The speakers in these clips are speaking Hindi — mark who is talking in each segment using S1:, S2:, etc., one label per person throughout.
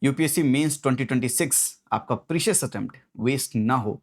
S1: यूपीएससी मेंस 2026 आपका प्रीशियस अटेम्प्ट वेस्ट ना हो,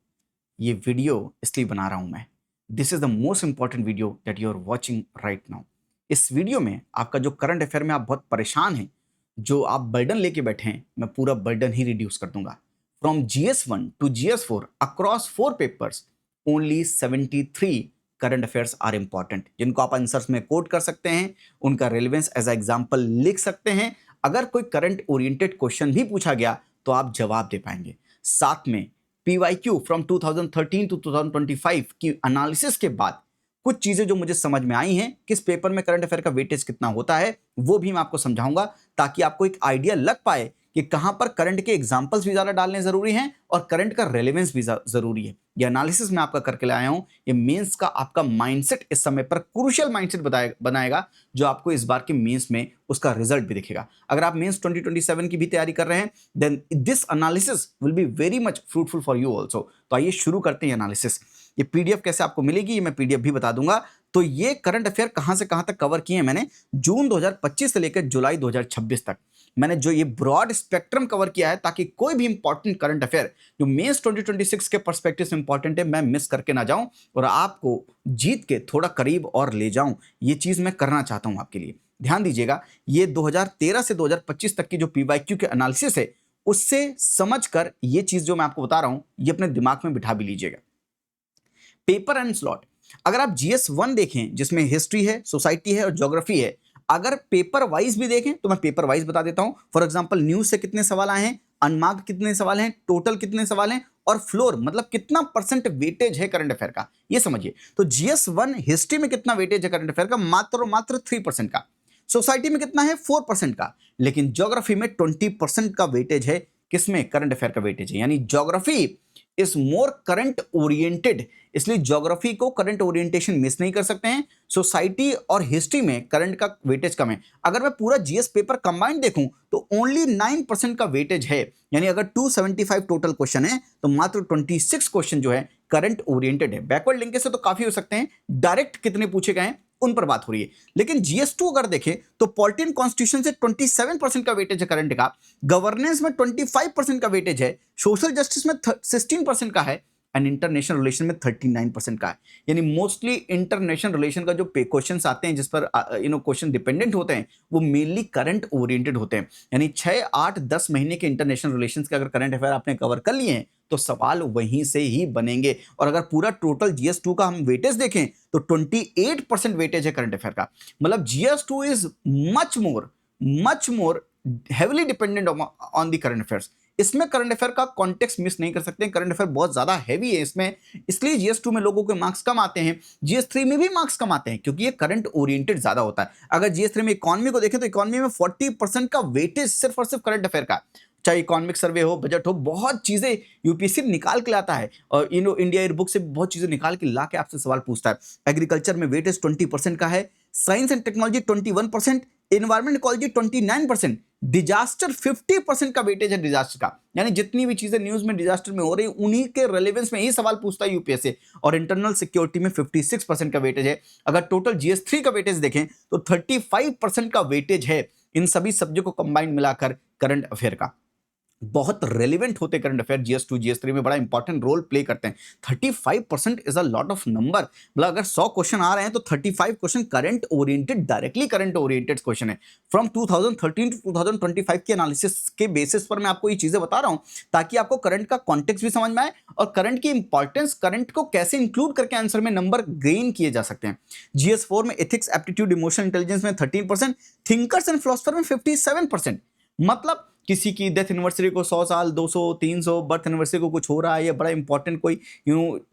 S1: ये वीडियो इसलिए बना रहा हूं मैं। This is the most important video that you are watching right now. इस वीडियो में आपका जो करंट अफेयर में आप बहुत परेशान हैं, जो आप बर्डन लेके बैठे हैं, मैं पूरा बर्डन ही रिड्यूस कर दूंगा। From GS1 to GS4 across 4 papers, only 73 current affairs are important, जिनको आप आंसर्स में कोट कर सकते हैं, उनका रेलेवेंस एज एग्जाम्पल लिख सकते हैं। अगर कोई करंट ओरिएंटेड क्वेश्चन भी पूछा गया तो आप जवाब दे पाएंगे। साथ में PYQ फ्रॉम 2013 टू 2025 की एनालिसिस के बाद कुछ चीजें जो मुझे समझ में आई हैं, किस पेपर में करंट अफेयर का वेटेज कितना होता है, वो भी मैं आपको समझाऊंगा, ताकि आपको एक आइडिया लग पाए कि कहां पर करंट के एग्जांपल्स भी ज्यादा डालने जरूरी हैं और करंट का रेलेवेंस भी जरूरी है। ये एनालिसिस मैं आपका करके लाया हूं। ये मेंस का आपका माइंडसेट इस समय पर क्रूशियल माइंडसेट बनाएगा, जो आपको इस बार के मेंस में उसका रिजल्ट भी दिखेगा। अगर आप मेंस 2027 की भी तैयारी कर रहे हैं, then this analysis will be very much fruitful for you also. तो आइए शुरू करते हैं एनालिसिस। ये पीडीएफ कैसे आपको मिलेगी, ये मैं पीडीएफ भी बता दूंगा। तो ये करंट अफेयर कहां से कहां तक कवर किए हैं मैंने, जून 2025 से लेकर जुलाई 2026 तक मैंने जो ये ब्रॉड स्पेक्ट्रम कवर किया है, ताकि कोई भी इंपॉर्टेंट करंट अफेयर जो मेंस 2026 के पर्सपेक्टिव से इंपॉर्टेंट है, मैं मिस करके ना जाऊं और आपको जीत के थोड़ा करीब और ले जाऊं। ये चीज मैं करना चाहता हूं आपके लिए। ध्यान दीजिएगा, ये 2013 से 2025 तक की जो PYQ के एनालिसिस है, उससे समझकर ये चीज जो मैं आपको बता रहा हूं, ये अपने दिमाग में बिठा भी लीजिएगा। पेपर एंड स्लॉट, अगर आप GS1 देखें जिसमें हिस्ट्री है, सोसाइटी है और ज्योग्राफी है, अगर पेपर वाइज भी देखें तो मैं पेपर वाइज बता देता हूं। फॉर एग्जांपल न्यूज से कितने सवाल आए हैं, अनमार्क्ड कितने सवाल हैं, टोटल कितने सवाल हैं, और फ्लोर मतलब कितना परसेंट वेटेज है करंट अफेयर का, ये समझिए। तो GS1 हिस्ट्री में कितना वेटेज है करंट अफेयर का, मात्र मात्र 3% का। सोसाइटी में कितना है, 4% का। लेकिन ज्योग्राफी में 20% का वेटेज है। किसमें, करंट अफेयर का वेटेज है, यानी geography is more current oriented, इसलिए ज्योग्राफी को करंट ओरिएंटेशन मिस नहीं कर सकते हैं। सोसाइटी और हिस्ट्री में करंट का वेटेज कम है। अगर मैं पूरा GS पेपर कंबाइंड देखूं तो ओनली 9% का वेटेज है, यानी अगर 275 टोटल क्वेश्चन है तो मात्र 26 क्वेश्चन जो है करंट ओरिएंटेड है। बैकवर्ड लिंकेज से तो काफी हो सकते हैं, डायरेक्ट कितने पूछे गए हैं उन पर बात हो रही है। लेकिन GS2 अगर देखें तो पॉलिटी एंड कॉन्स्टिट्यूशन से 27% का वेटेज है करंट का, गवर्नेंस में 25% का वेटेज है, सोशल जस्टिस में 16% का है, एंड इंटरनेशनल रिलेशन में 39% का है। यानी मोस्टली इंटरनेशनल रिलेशन का जो क्वेश्चन आते हैं, जिस पर क्वेश्चन डिपेंडेंट होते हैं, वो मेनली करंट ओरिएंटेड होते हैं। यानी 6, 8, 10 महीने के इंटरनेशनल रिलेशंस के अगर करंट अफेयर आपने कवर कर लिए हैं तो सवाल वहीं से ही बनेंगे। और अगर पूरा टोटल GS2 का हम वेटेज देखें तो 28% वेटेज है करंट अफेयर का। मतलब GS2 is much more heavily dependent on the current affairs. इसमें करंट अफेयर का कॉन्टेक्स्ट मिस नहीं कर सकते। करंट अफेयर बहुत ज्यादा हैवी है इसमें, इसलिए GS2 में लोगों के मार्क्स कम आते हैं, GS3 में भी मार्क्स कम आते हैं, क्योंकि ये करंट ओरिएंटेड ज्यादा होता है। अगर GS3 में इकोनॉमी को देखें तो इकोनॉमी में 40% का वेटेज सिर्फ और सिर्फ करंट अफेयर का, चाहे इकोनॉमिक सर्वे हो, बजट हो, बहुत चीजें यूपीएससी निकाल के लाता है। और इंडिया ईयरबुक से बहुत चीजें निकाल के ला के आपसे सवाल पूछता है। एग्रीकल्चर में वेटेज 20% का है, science and technology 21%, environment ecology 29%, disaster 50% का वेटेज है डिजास्टर का। यानी जितनी भी चीजें न्यूज में डिजास्टर में हो रही उन्हीं के रेलेवेंस में ही सवाल पूछता है यूपीएससी। और इंटरनल सिक्योरिटी में 56% का वेटेज है। अगर टोटल GS3 का वेटेज देखें तो 35% का वेटेज है इन सभी सब्जेक्ट को कंबाइंड मिलाकर करंट अफेयर का। बहुत रेलिवेंट होते करंट अफेयर GS2 GS3 में, बड़ा इंपॉर्टेंट रोल प्ले करते हैं। 35% is a lot of number. मतलब अगर 100 क्वेश्चन आ रहे हैं तो 35 question current oriented, directly current oriented question है। फ्रॉम 2013 टू 2025 के एनालिसिस के बेसिस पर मैं आपको ये चीजें बता रहा हूं, ताकि आपको करंट का कॉन्टेक्स्ट भी समझ में आए और करंट की इंपॉर्टेंस, करंट को कैसे इंक्लूड करके आंसर में नंबर गेन किए जा सकते हैं। GS4 में एथिक्स, एप्टीट्यूड, इमोशनल इंटेलिजेंस में 13%, थिंकर्स एंड फिलोसफर में 57%। मतलब किसी की डेथ एनिवर्सरी को 100 साल, 200, 300, बर्थ एनिवर्सरी को कुछ हो रहा है, या बड़ा इंपॉर्टेंट कोई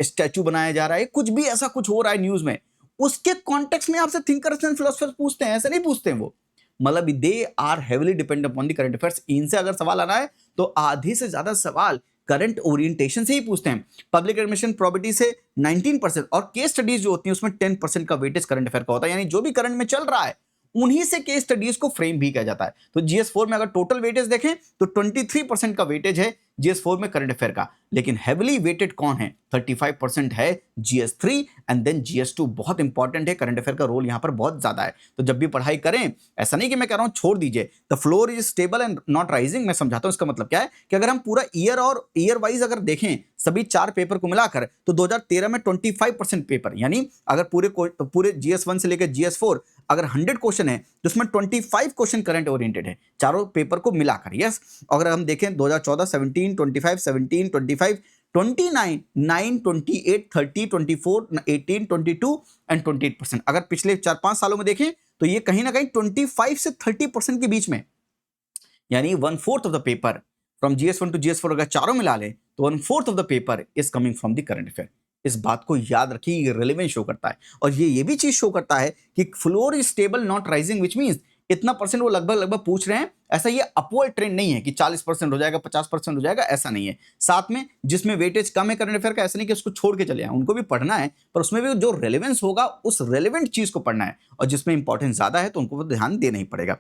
S1: स्टैचू बनाया जा रहा है, कुछ भी ऐसा कुछ हो रहा है न्यूज में, उसके कॉन्टेक्स्ट में आपसे थिंकर्स एंड फिलोसफर्स पूछते हैं, ऐसे नहीं पूछते हैं वो। मतलब they are heavily depend upon the current affairs. इनसे अगर सवाल आना है तो आधे से ज्यादा सवाल करंट ओरिएंटेशन से ही पूछते हैं। पब्लिक एडमिशन प्रॉपर्टी से 19%, और केस स्टडीज जो होती हैं उसमें 10% का वेटेज करंट अफेयर का होता है। यानी जो भी करंट में चल रहा है उन्हीं से केस स्टडीज को फ्रेम भी किया जाता है। तो GS4 में अगर टोटल वेटेज देखें तो 23% का वेटेज है GS4 में करंट अफेयर का, लेकिन हेविली वेटेड कौन है? 35% है GS3 एंड देन GS2। बहुत इंपॉर्टेंट है, करंट अफेयर का रोल यहां पर बहुत ज्यादा है। तो जब भी पढ़ाई करें, ऐसा नहीं कि मैं कह रहा हूं छोड़ दीजिए, the floor is stable and not rising. मैं समझाता हूं इसका मतलब क्या है कि अगर हम पूरा ईयर और ईयर वाइज अगर देखें सभी 4 पेपर को मिलाकर, तो 2013 में 25% पेपर, यानी अगर पूरे GS1 से लेकर GS4 अगर 100 क्वेश्चन है तो उसमें 25 क्वेश्चन करंट ओरिएंटेड है चारों पेपर को मिलाकर। यस, अगर हम देखें 2014 17 25 17 25 29 9 28 30 24 18 22 एंड 28%। अगर पिछले 4-5 सालों में देखें तो ये कहीं ना कहीं 25 से 30% के बीच में, यानी 1/4 of the paper from GS1 to GS4 अगर चारों मिला लें तो 1/4 of the paper is coming from the current affair. इस बात को याद रखिए, ये रिलेवेंस शो करता है। और ये भी चीज शो करता है कि floor is stable not rising, which means इतना परसेंट वो लगभग पूछ रहे हैं। ऐसा ये अपवर्ड ट्रेंड नहीं है कि 40% हो जाएगा 50% हो जाएगा, ऐसा नहीं है। साथ में जिसमें वेटेज कम है करंट अफेयर का, ऐसा नहीं कि उसको छोड़ के चले आए, उनको भी पढ़ना है, पर उसमें भी जो रेलेवेंस होगा उस रेलेवेंट चीज को पढ़ना है, और जिसमें इंपॉर्टेंस ज्यादा है तो उनको ध्यान देना ही पड़ेगा।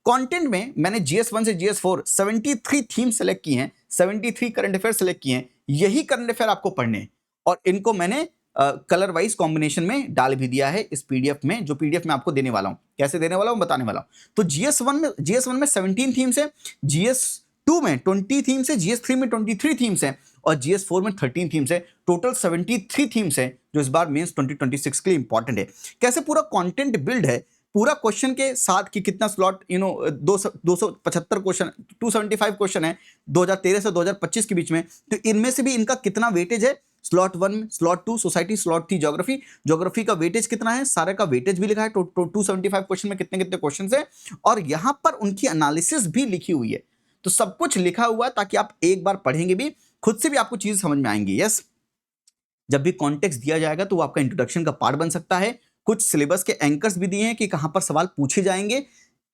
S1: कंटेंट में मैंने GS1 से GS4 73 थीम सेलेक्ट की हैं, 73 करंट अफेयर सेलेक्ट किए हैं। यही करंट अफेयर आपको पढ़ने हैं और इनको मैंने कलर वाइज कॉम्बिनेशन में डाल भी दिया है इस पीडीएफ में, जो पीडीएफ मैं आपको देने वाला हूं। कैसे देने वाला हूं बताने वाला हूं। तो GS1 में 17 थीम्स है, GS2 में 20 थीम्स है, GS3 में 23 थीम्स है और GS4 में 13 थीम्स है। टोटल 73 थीम्स है जो इस बार मेंस 2026 के लिए इंपॉर्टेंट है। कैसे पूरा कंटेंट बिल्ड है, पूरा क्वेश्चन के साथ कि कितना स्लॉट 275 क्वेश्चन 275 क्वेश्चन है 2013 से 2025 के बीच में, तो इनमें से भी इनका कितना वेटेज है। Slot 1, slot 2 society, slot 3 geography का वेटेज कितना है, सारे का वेटेज भी लिखा है। 275 क्वेश्चन में कितने कितने क्वेश्चन है और यहां पर उनकी एनालिसिस भी लिखी हुई है। तो सब कुछ लिखा हुआ है ताकि आप एक बार पढ़ेंगे भी खुद से भी आपको चीज समझ में आएंगी। यस, जब भी कॉन्टेक्स्ट दिया जाएगा तो वो आपका इंट्रोडक्शन का पार्ट बन सकता है। कुछ सिलेबस के एंकर्स भी दिए हैं कि कहां पर सवाल पूछे जाएंगे,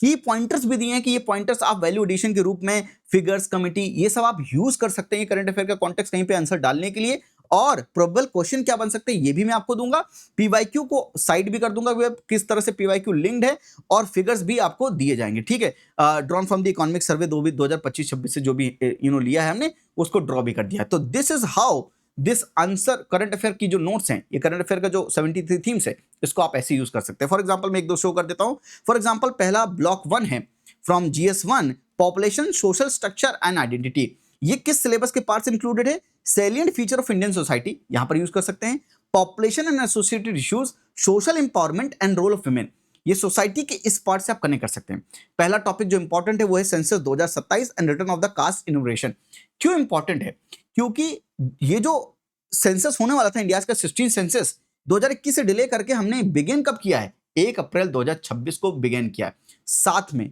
S1: की पॉइंटर्स भी दिए हैं कि ये पॉइंटर्स आप वैल्यू एडिशन के रूप में, फिगर्स, कमिटी, ये सब आप यूज कर सकते हैं करंट अफेयर का कॉन्टेक्स्ट कहीं पे आंसर डालने के लिए। और प्रोबेबल क्वेश्चन क्या बन सकते हैं ये भी मैं आपको दूंगा। पीवाईक्यू को साइड भी कर दूंगा किस तरह से पीवाईक्यू लिंक्ड है, और फिगर्स भी आपको दिए जाएंगे। ठीक है, drawn from the economic survey 2025-26 से जो भी लिया है हमने, उसको ड्रॉ भी कर दिया है। तो this is how this answer current affair की जो नोट्स हैं, ये करंट अफेयर का जो 73 थीम्स है, इसको आप ऐसे यूज कर सकते हैं। फॉर एग्जांपल मैं एक दो शो कर देता हूं। फॉर एग्जांपल पहला ब्लॉक 1 है from GS1 population, social structure and identity. ये किस सिलेबस के पार्ट्स इंक्लूडेड है? Salient feature of Indian society, यहां पर यूज कर सकते हैं। Population and associated issues, social empowerment and role of women, ये सोसाइटी के इस पार्ट से आप कनेक्ट कर सकते हैं। पहला टॉपिक जो इंपॉर्टेंट है वो है census 2027 and return of the caste innovation. क्यों इंपॉर्टेंट है? क्योंकि ये जो सेंसस होने वाला था इंडिया का 16 सेंसस 2021 से डिले करके हमने बिगिन कब किया है? 1 अप्रैल 2026 को बिगिन किया है। साथ में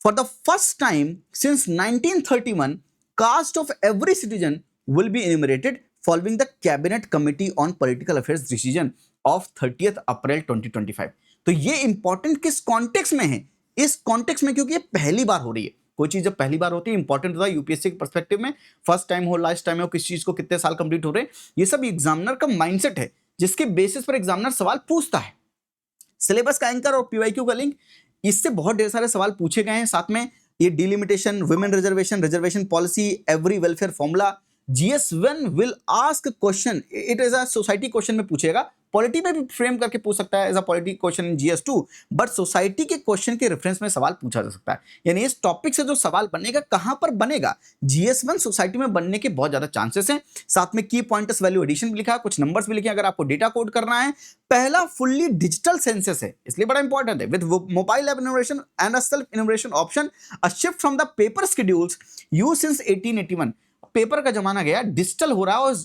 S1: for the first time since 1931 caste of every citizen will be enumerated following the cabinet committee on political affairs decision of 30 April 2025। तो ये इंपॉर्टेंट किस कॉन्टेक्स्ट में है? इस कॉन्टेक्स्ट में, क्योंकि ये पहली बार हो रही है। कोई चीज जब पहली बार होती है इंपॉर्टेंट होता है यूपीएससी के पर्सपेक्टिव में। फर्स्ट टाइम हो, लास्ट टाइम हो, किस चीज को कितने साल कंप्लीट हो रहे हैं, ये सब एग्जामिनर का माइंडसेट है जिसके बेसिस पर एग्जामिनर सवाल पूछता है। सिलेबस का एंकर और पीवाईक्यू का लिंक, इससे बहुत ढेर सारे सवाल पूछे गए हैं। साथ में ये delimitation, women reservation, reservation policy, every welfare formula. GS1 will ask question, it is a society question में पूछेगा, पॉलिटी में भी फ्रेम करके पूछ सकता है as a polity question in GS2, but society के क्वेश्चन के रेफरेंस में सवाल पूछा जा सकता है। यानी इस टॉपिक से जो सवाल बनेगा कहां पर बनेगा? GS1 सोसाइटी में बनने के बहुत ज्यादा चांसेस हैं। साथ में की पॉइंटर्स, वैल्यू एडिशन भी लिखा है, कुछ नंबर्स भी लिखे हैं अगर आपको डेटा कोड करना है। पहला फुल्ली डिजिटल सेंसस है, इसलिए बड़ा इंपॉर्टेंट है, with mobile app innovation and a self innovation option, a shift from the paper schedules used since 1881। Paper का जमाना गया, डिजिटल हो रहा है, और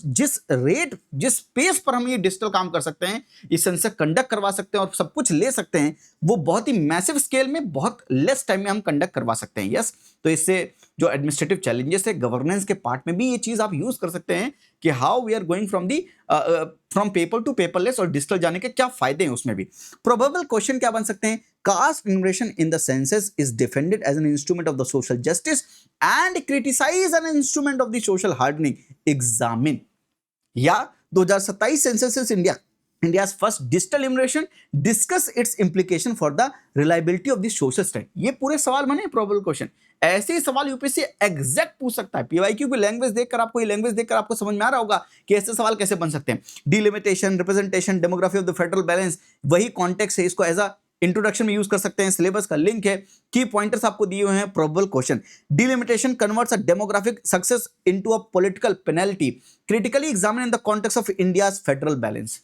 S1: जिस पेस पर हम ये डिजिटल काम कर सकते हैं, ये सेंसस कंडक्ट करवा सकते हैं और सब कुछ ले सकते हैं, वो बहुत ही मैसिव स्केल में बहुत लेस टाइम में हम कंडक्ट करवा सकते हैं। यस, तो इससे जो एडमिनिस्ट्रेटिव चैलेंजेस है गवर्नेंस के पार्ट में भी ये चीज आप यूज कर सकते हैं कि how we are going from paper to paperless और डिजिटल जाने के क्या फायदे हैं उसमें भी। प्रोबेबल क्वेश्चन क्या बन सकते हैं? Caste innovation in the census is defended as an instrument of the social justice and criticise an instrument of the social hardening. Examine, या 2027 census India India's first digital enumeration, discuss its implication for the reliability of the social study। ये पूरे सवाल बने प्रोबेबल क्वेश्चन। ऐसे ही सवाल यूपीएससी एग्जैक्ट पूछ सकता है। पीवाईक्यू की लैंग्वेज देखकर आपको ये लैंग्वेज देखकर आपको समझ में आ रहा होगा कि ऐसे सवाल कैसे बन सकते हैं। Delimitation, representation, demography of the federal balance, वही कॉन्टेक्स्ट है, इसको एज अ इंट्रोडक्शन में यूज कर सकते हैं। सिलेबस का लिंक है, की पॉइंटर्स आपको दिए हुए हैं, probable question. Delimitation converts a demographic success into a political penalty, critically examine in the context of India's federal balance.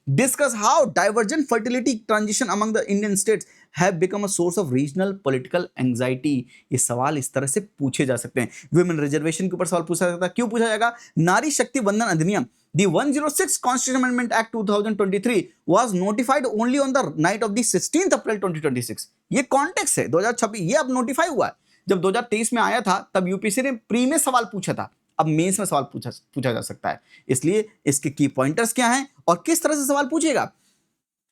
S1: Discuss how divergent fertility transition among the Indian states have become a source of regional political anxiety। ये सवाल इस तरह से पूछे जा सकते हैं। वुमेन रिजर्वेशन के ऊपर सवाल पूछा जाता है। क्यों पूछा जाएगा? नारी शक्ति वंदन अधिनियम, the 106 Constitution Amendment Act 2023 was notified only on the night of the 16th April 2026। ये कॉन्टेक्स्ट है 2026, ये अब नोटिफाई हुआ है। जब 2023 में आया था तब यूपीएससी ने प्री में सवाल पूछा था, अब मेंस में सवाल पूछा जा सकता है। इसलिए इसके की पॉइंटर्स क्या हैं और किस तरह से सवाल पूछेगा।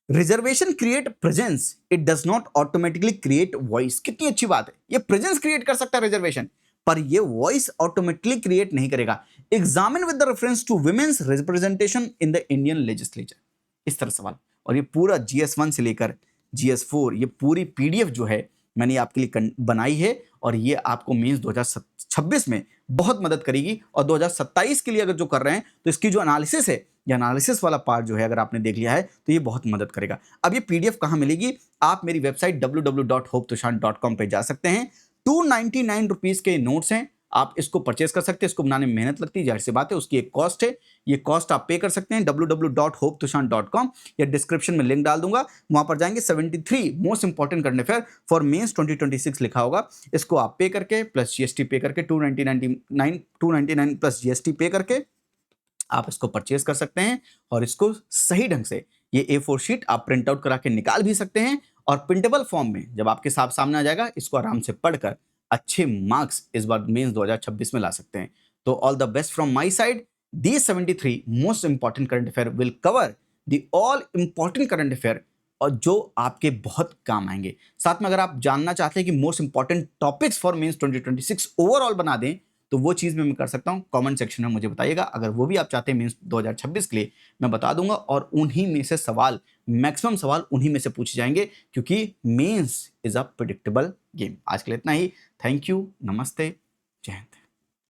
S1: Reservation create presence, it does not automatically create voice. कितनी अच्छी बात है, ये प्रेजेंस क्रिएट कर सकता है रिजर्वेशन, पर ये वॉइस ऑटोमेटिकली क्रिएट नहीं करेगा। Examine with the reference to women's representation in the Indian legislature. इस तरह सवाल, और ये पूरा GS1 से लेकर GS4 ये पूरी PDF जो है मैंने आपके लिए बनाई है, और ये आपको मेंस 2026 में बहुत मदद करेगी। और 2027 के लिए अगर जो कर रहे हैं तो इसकी जो एनालिसिस है, ये एनालिसिस वाला पार्ट जो है अगर आपने देख लिया है तो ये बहुत मदद करेगा। अब ये PDF कहाँ मिलेगी? आप मेरी वेबसाइट www.hopetoshan.com पे जा सकते हैं। 299 रुपीज़ के नोट्स हैं, आप इसको परचेस कर सकते हैं। इसको बनाने में मेहनत लगती है, जाहिर सी बात है, उसकी एक कॉस्ट है। ये कॉस्ट आप पे कर सकते हैं www.hopetoshan.com, या डिस्क्रिप्शन में लिंक डाल दूंगा, वहां पर जाएंगे। 73 most important current affair for mains 2026 लिखा होगा, इसको आप पे करके प्लस GST पे करके 299 प्लस GST पे करके आप इसको परचेस कर सकते हैं। और इसको सही ढंग से ये A4 शीट आप प्रिंट आउट करा के निकाल भी सकते हैं, और प्रिंटेबल फॉर्म में जब आपके सामने आ जाएगा, इसको आराम से पढ़कर अच्छे मार्क्स इस बार मेंस 2026 में ला सकते हैं। तो all the best from my side. These 73 most important current affair will cover the all important current affair, और जो आपके बहुत काम आएंगे। साथ में अगर आप जानना चाहते हैं कि most important topics for mains 2026 overall बना दें, तो वो चीज़ मैं कर सकता हूँ। कमेंट सेक्शन में मुझे बताइएगा, अगर वो भी आप चाहते हैं मेंस 2026 के लिए, मैं बता दूंगा। और उन्हीं में से सवाल, मैक्सिमम सवाल उन्हीं में से पूछे जाएंगे, क्योंकि mains is a predictable game. आज के लिए इतना ही। थैंक यू, नमस्ते, जय हिंद।